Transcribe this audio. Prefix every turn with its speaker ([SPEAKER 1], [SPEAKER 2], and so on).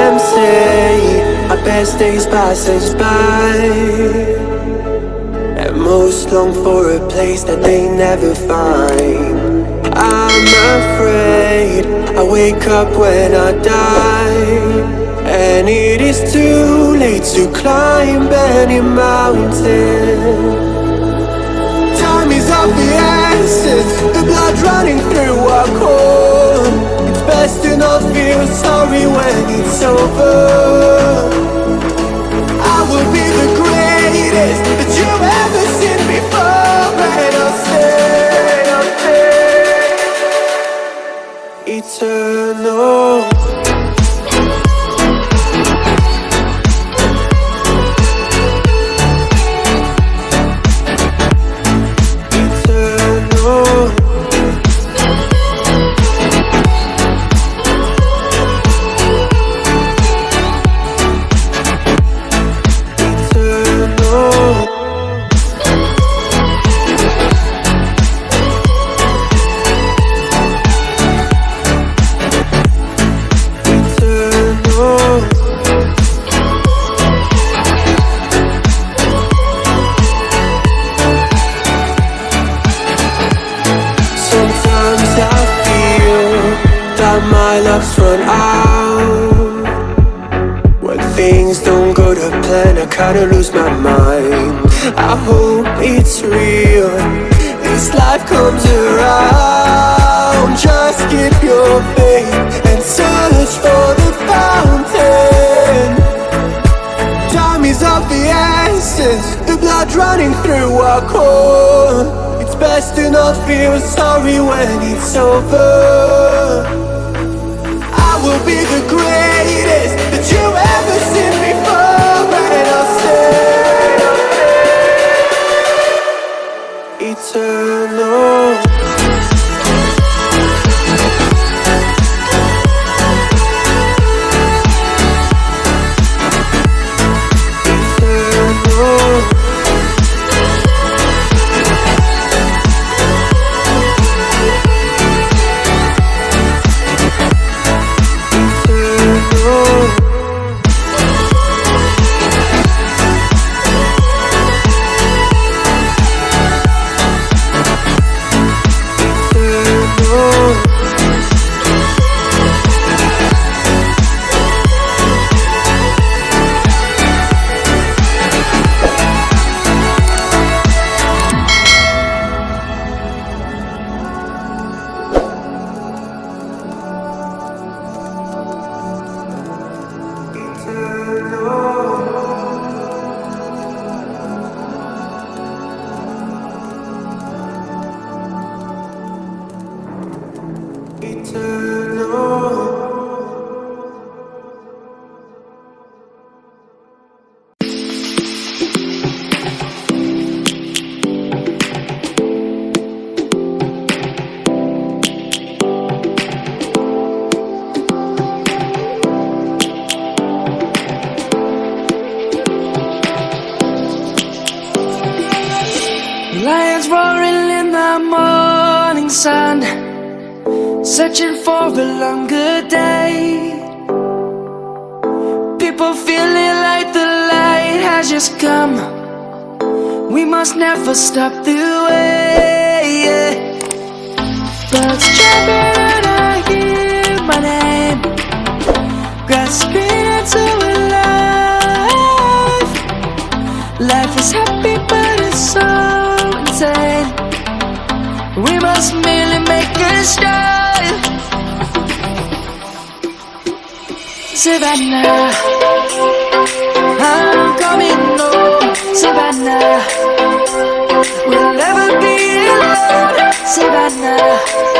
[SPEAKER 1] them say our best days pass us by, and most long for a place that they never find. I'm afraid I wake up when I die, and it is too late to climb any mountain. Time is of the essence, the blood running through our core. It's best to not feel sorry when it's over. I will be the greatest that you've ever seen before, and I'll stay eternal. My luck's run out. When things don't go to plan, I kinda lose my mind. I hope it's real, this life comes around. Just keep your faith and search for the fountain. Time is of the essence, the blood running through our core. It's best to not feel sorry when it's over. I will be the greatest that you've ever seen before, and I'll stay eternal.
[SPEAKER 2] Lions roaring in the morning sun, searching for a longer day. People feeling like the light has just come. We must never stop the way. Birds jumping and I hear my name, grasping into life. Life is happy but it's so insane. We must merely make a start. Savannah, I'm coming home. Savannah, we'll never be alone. Savannah.